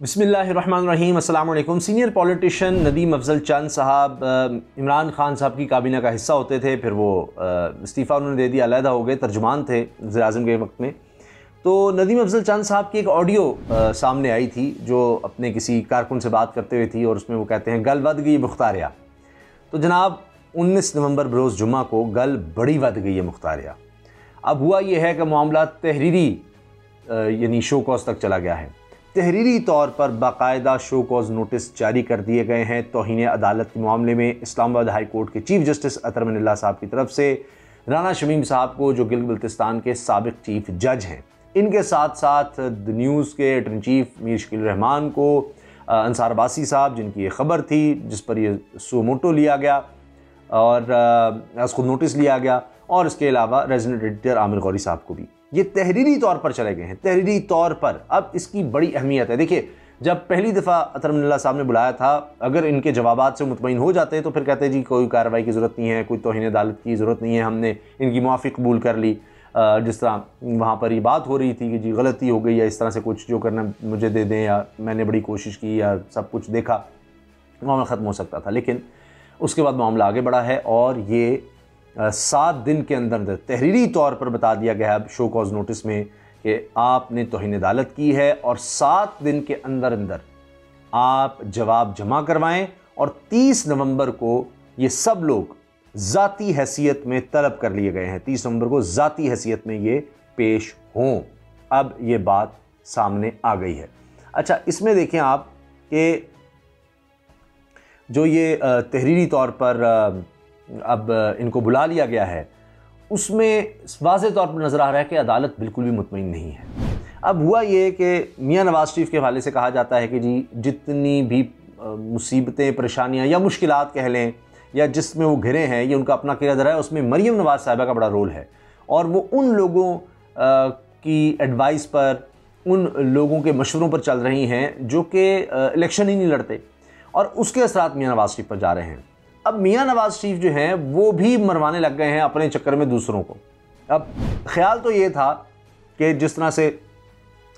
बिस्मिल्लाहिर्रहमानिर्रहीम। अस्सलाम वालेकुम। सीनियर पॉलिटिशियन नदीम अफजल चंद साहब इमरान खान साहब की काबीना का हिस्सा होते थे, फिर वो इस्तीफ़ा उन्होंने दे दिया, अलहदा हो गए, तर्जुमान थे वज़ीर आज़म के वक्त में। तो नदीम अफजल चंद साहब की एक ऑडियो सामने आई थी जो अपने किसी कारकुन से बात करते हुए थी, और उसमें वो कहते हैं गल वध गई मुख्तारिया। तो जनाब 19 नवंबर बरोज़ जुम्मा को गल बड़ी वध गई है मुख्तारिया। अब हुआ ये है कि मामला तहरीरी यानी शो कॉज तक चला गया है। तहरीरी तौर पर बाकायदा शो कॉज नोटिस जारी कर दिए गए हैं तौहीन अदालत के मामले में इस्लामाबाद हाई कोर्ट के चीफ जस्टिस अतर मनिल्लाह साहब की तरफ से राना शमीम साहब को, जो गिलगित बल्तिस्तान के साबिक चीफ जज हैं। इनके साथ साथ द न्यूज़ के editor in chief Mir Shakeel Rahman को, अंसार अब्बासी साहब जिनकी ये खबर थी जिस पर ये सुमोटो लिया गया और उसको नोटिस लिया गया, और इसके अलावा रेजिडेंट एडिटर आमिर गौरी साहब को भी ये तहरीरी तौर पर चले गए हैं। तहरीरी तौर पर अब इसकी बड़ी अहमियत है। देखिए, जब पहली दफ़ा अतर मनिल्लाह साहब ने बुलाया था, अगर इनके जवाबात से मुतमईन हो जाते तो फिर कहते जी कोई कार्रवाई की ज़रूरत नहीं है, कोई तौहीन अदालत की ज़रूरत नहीं है, हमने इनकी मुआफ़ी कबूल कर ली। जिस तरह वहाँ पर ये बात हो रही थी कि जी गलती हो गई या इस तरह से कुछ, जो करना मुझे दे दें, या मैंने बड़ी कोशिश की या सब कुछ देखा, मामला ख़त्म हो सकता था। लेकिन उसके बाद मामला आगे बढ़ा है और ये 7 दिन के अंदर तहरीरी तौर पर बता दिया गया है शो कॉज नोटिस में कि आपने तौहीन अदालत की है और 7 दिन के अंदर अंदर आप जवाब जमा करवाएं, और 30 नवंबर को ये सब लोग ज़ाती हैसियत में तलब कर लिए गए हैं। 30 नवंबर को ज़ाती हैसियत में ये पेश हों। अब ये बात सामने आ गई है। अच्छा, इसमें देखें आप कि जो ये तहरीरी तौर पर अब इनको बुला लिया गया है, उसमें वाज़ेह तौर पर नज़र आ रहा है कि अदालत बिल्कुल भी मुतमईन नहीं है। अब हुआ ये कि मियाँ नवाज शरीफ के हवाले से कहा जाता है कि जी जितनी भी मुसीबतें, परेशानियाँ या मुश्किलात कह लें, या जिसमें वो घिरे हैं, ये उनका अपना किरदार है, उसमें मरीम नवाज साहिबा का बड़ा रोल है, और वो उन लोगों की एडवाइस पर, उन लोगों के मशवरों पर चल रही हैं जो कि इलेक्शन ही नहीं लड़ते, और उसके असरात मियाँ नवाज शरीफ पर जा रहे हैं। अब मियाँ नवाज शरीफ जो हैं वो भी मरवाने लग गए हैं अपने चक्कर में दूसरों को। अब ख्याल तो ये था कि जिस तरह से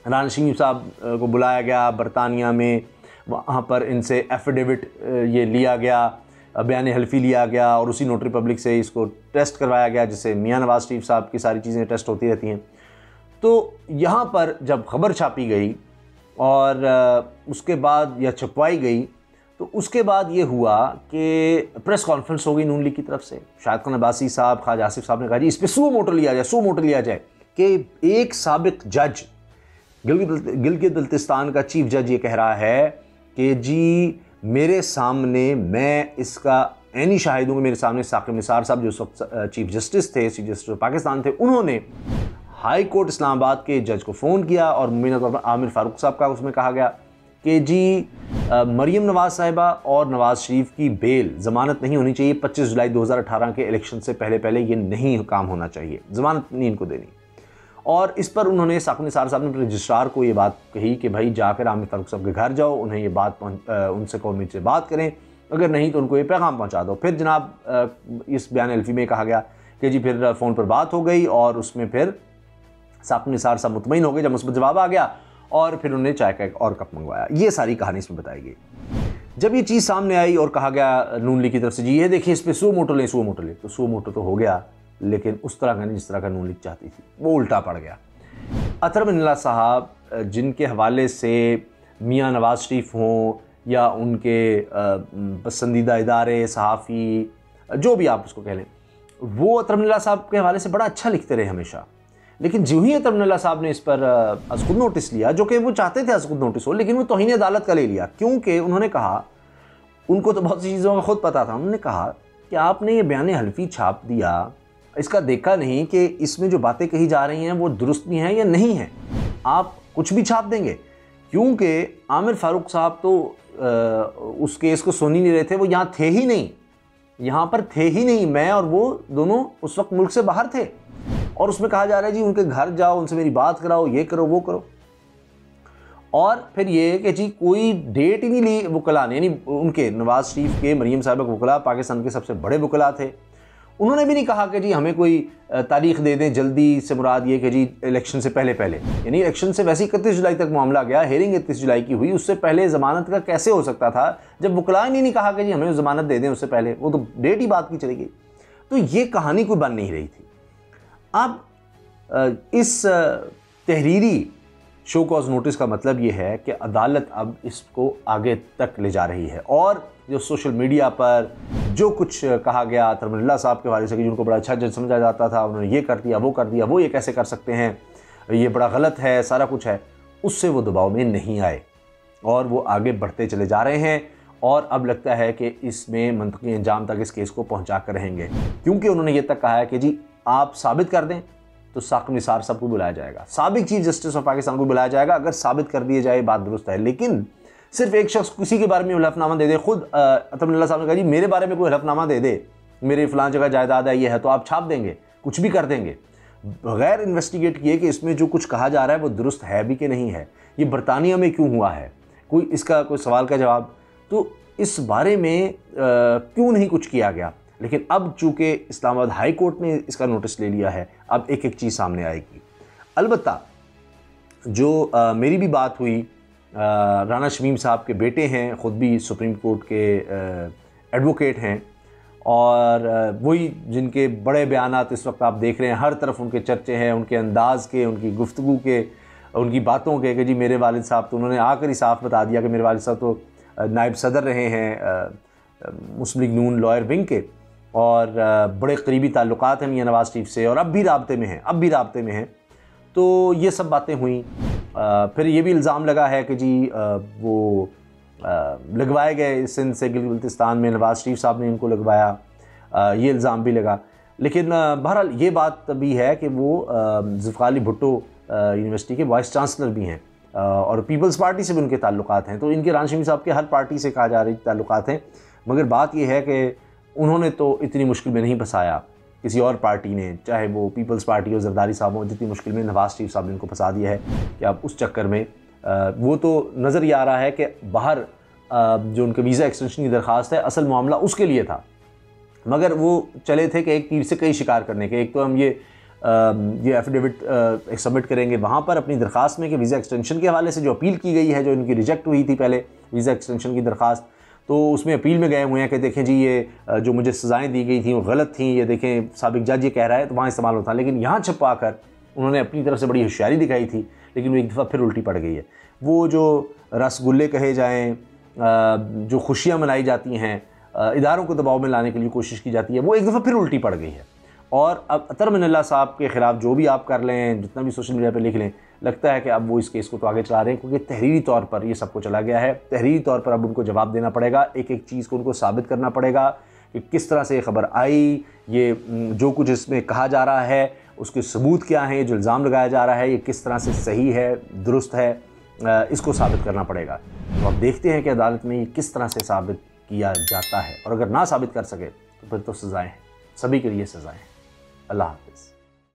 राना शमीम साहब को बुलाया गया बरतानिया में, वहाँ पर इनसे एफिडेविट ये लिया गया, बयान हल्फी लिया गया, और उसी नोटरी पब्लिक से इसको टेस्ट करवाया गया, जिससे मियाँ नवाज शरीफ साहब की सारी चीज़ें टेस्ट होती रहती हैं। तो यहाँ पर जब खबर छापी गई और उसके बाद यह छपवाई गई, तो उसके बाद ये हुआ कि प्रेस कॉन्फ्रेंस हो गई नून लीग की तरफ से। शाहिद खान अब्बासी साहब, ख्वाजा आसिफ साहब ने कहा जी इस पर सो मोटो लिया जाए कि एक साबिक जज, गिलगित बल्तिस्तान का चीफ जज ये कह रहा है कि जी मेरे सामने, मैं इसका ऐनी शाहिद हूँ, मेरे सामने साकिब निसार साहब जो उस वक्त चीफ जस्टिस ऑफ पाकिस्तान थे, उन्होंने हाई कोर्ट इस्लामाबाद के जज को फ़ोन किया, और मुबीना तौर पर आमिर फारूक साहब का उसमें कहा गया कि जी मरीम नवाज साहिबा और नवाज शरीफ की बेल ज़मानत नहीं होनी चाहिए। 25 जुलाई 2018 के इलेक्शन से पहले ये नहीं काम होना चाहिए, ज़मानत नहीं इनको देनी। और इस पर उन्होंने साकिब निसार साहब ने रजिस्ट्रार को ये बात कही कि भाई जाकर आमिर फारूक साहब के घर जाओ, उन्हें ये बात उनसे कौमी से बात करें, अगर नहीं तो उनको ये पैगाम पहुँचा दो। फिर जनाब इस बयान हल्फी में कहा गया कि जी फिर फ़ोन पर बात हो गई, और उसमें फिर साकिब निसार साहब मुतमईन हो गए जब मुस्बत जवाब आ गया, और फिर उन्होंने चाय का एक और कप मंगवाया। ये सारी कहानी इसमें बताई गई। जब ये चीज़ सामने आई और कहा गया नून लीग की तरफ से जी ये देखिए इस पर सो मोटो लें, तो सो मोटो तो हो गया, लेकिन उस तरह का नहीं जिस तरह का नून लीग चाहती थी, वो उल्टा पड़ गया। अतर मनिल्लाह साहब जिनके हवाले से मियाँ नवाज शरीफ हों या उनके पसंदीदा इदारे, सहाफ़ी, जो भी आप उसको कह लें, वो अतर मनिल्लाह साहब के हवाले से बड़ा अच्छा लिखते रहे हमेशा। लेकिन जो ही अतर मनिल्लाह साहब ने इस पर अज़-खुद नोटिस लिया, जो कि वो चाहते थे अज़-खुद नोटिस हो, लेकिन वो तौहीन अदालत का ले लिया, क्योंकि उन्होंने कहा, उनको तो बहुत सी चीज़ों का खुद पता था, उन्होंने कहा कि आपने ये बयान हल्फी छाप दिया, इसका देखा नहीं कि इसमें जो बातें कही जा रही हैं वो दुरुस्त भी हैं या नहीं हैं, आप कुछ भी छाप देंगे। क्योंकि आमिर फारूक साहब तो उस केस को सुन ही नहीं रहे थे, वो यहाँ थे ही नहीं, यहाँ पर थे ही नहीं। मैं और वो दोनों उस वक्त मुल्क से बाहर थे, और उसमें कहा जा रहा है जी उनके घर जाओ, उनसे मेरी बात कराओ, ये करो वो करो, और फिर ये कि जी कोई डेट ही नहीं ली वकला ने, यानी उनके नवाज शरीफ के, मरीम साहिबा के वकला पाकिस्तान के सबसे बड़े वकला थे, उन्होंने भी नहीं कहा कि जी हमें कोई तारीख दे दें जल्दी, से मुराद ये कि जी इलेक्शन से पहले पहले, यानी इलेक्शन से वैसे 31 जुलाई तक मामला गया, हेयरिंग 31 जुलाई की हुई, उससे पहले ज़मानत का कैसे हो सकता था जब वकला ने नहीं कहा कि जी हमें ज़मानत दे दें उससे पहले, वो तो डेट ही बात की चली गई। तो ये कहानी कोई बन नहीं रही थी। अब इस तहरीरी शो कॉज नोटिस का मतलब ये है कि अदालत अब इसको आगे तक ले जा रही है, और जो सोशल मीडिया पर जो कुछ कहा गया तरमल्ला साहब के हवाले से कि जिनको बड़ा अच्छा जज समझा जाता था, उन्होंने ये कर दिया, वो ये कैसे कर सकते हैं, ये बड़ा गलत है, सारा कुछ है, उससे वो दबाव में नहीं आए और वो आगे बढ़ते चले जा रहे हैं। और अब लगता है कि इसमें मंतकी अंजाम तक इस केस को पहुँचा कर रहेंगे, क्योंकि उन्होंने ये तक कहा है कि जी आप साबित कर दें तो साकिब निसार सबको बुलाया जाएगा, साबिक चीफ जस्टिस ऑफ पाकिस्तान को बुलाया जाएगा, अगर साबित कर दिए जाए बात दुरुस्त है। लेकिन सिर्फ एक शख्स किसी के बारे में हलफनामा दे दे, खुद अतमल्ला साहब ने कहा जी मेरे बारे में कोई हलफनामा दे दे, मेरे फलां जगह जायदाद है, ये है, तो आप छाप देंगे, कुछ भी कर देंगे, बगैर इन्वेस्टिगेट किए कि इसमें जो कुछ कहा जा रहा है वो दुरुस्त है भी कि नहीं है, ये बरतानिया में क्यों हुआ है, कोई इसका कोई सवाल का जवाब, तो इस बारे में क्यों नहीं कुछ किया गया। लेकिन अब चूँकि इस्लामाबाद हाई कोर्ट ने इसका नोटिस ले लिया है, अब एक एक चीज़ सामने आएगी। अलबत्ता जो मेरी भी बात हुई, राना शमीम साहब के बेटे हैं, ख़ुद भी सुप्रीम कोर्ट के एडवोकेट हैं, और वही जिनके बड़े बयानात इस वक्त आप देख रहे हैं, हर तरफ उनके चर्चे हैं, उनके अंदाज़ के, उनकी गुफ्तगू के, उनकी बातों के कि जी मेरे वालिद साहब, तो उन्होंने आकर ही साफ बता दिया कि मेरे वालिद साहब तो नायब सदर रहे हैं मुस्लिम लीग नून लॉयर विंग के, और बड़े करीबी ताल्लुकात हैं मियां नवाज़ शरीफ से, और अब भी राब्ते में हैं, तो ये सब बातें हुई। फिर ये भी इल्ज़ाम लगा है कि जी वो लगवाए गए सिंध से गिलगित-बल्तिस्तान में, नवाज़ शरीफ साहब ने इनको लगवाया, ये इल्ज़ाम भी लगा। लेकिन बहरहाल ये बात भी है कि वो ज़ुल्फ़िकार अली भुट्टो यूनिवर्सिटी के वाइस चांसलर भी हैं, और पीपल्स पार्टी से भी उनके ताल्लुकात हैं, तो इनके राना शमीम साहब के हर पार्टी से कहा जा रही ताल्लुकात हैं। मगर बात यह है कि उन्होंने तो इतनी मुश्किल में नहीं फंसाया किसी और पार्टी ने, चाहे वो पीपल्स पार्टी और जरदारी साहब हों, जितनी मुश्किल में नवाज़ शरीफ साहब ने इनको फंसा दिया है कि अब उस चक्कर में वो तो नज़र ये आ रहा है कि बाहर जो उनके वीज़ा एक्सटेंशन की दरख्वास्त है, असल मामला उसके लिए था, मगर वो चले थे कि एक तीर से कई शिकार करने के। एक तो हम ये एफिडेविट सबमिट करेंगे वहाँ पर अपनी दरख्वास्त में कि वीज़ा एक्सटेंशन के हवाले से जो अपील की गई है, जो इनकी रिजेक्ट हुई थी पहले वीज़ा एक्सटेंशन की दरख्वास्त, तो उसमें अपील में गए हुए हैं कि देखें जी ये जो मुझे सज़ाएँ दी गई थी वो गलत थी, ये देखें साबिक जज ये कह रहा है, तो वहाँ इस्तेमाल होता। लेकिन यहाँ छपा कर उन्होंने अपनी तरफ से बड़ी होशियारी दिखाई थी, लेकिन वो एक दफ़ा फिर उल्टी पड़ गई है। वो जो रसगुल्ले कहे जाएँ, जो खुशियाँ मनाई जाती हैं, इदारों को दबाव में लाने के लिए कोशिश की जाती है, वो एक दफ़ा फिर उल्टी पड़ गई है। और अब अतर मिनल्ला साहब के ख़िलाफ़ जो भी आप कर लें, जितना भी सोशल मीडिया पे लिख लें, लगता है कि अब वो इस केस को तो आगे चला रहे हैं, क्योंकि तहरीरी तौर पर ये सबको चला गया है। तहरीरी तौर पर अब उनको जवाब देना पड़ेगा, एक एक चीज़ को उनको साबित करना पड़ेगा कि किस तरह से ये ख़बर आई, ये जो कुछ इसमें कहा जा रहा है उसके सबूत क्या हैं, जो इल्ज़ाम लगाया जा रहा है ये किस तरह से सही है, दुरुस्त है, इसको साबित करना पड़ेगा। तो अब देखते हैं कि अदालत में ये किस तरह से साबित किया जाता है, और अगर ना साबित कर सके तो फिर तो सज़ाएँ हैं, सभी के लिए सज़ाएँ हैं। अल्लाह हाफ़िज़।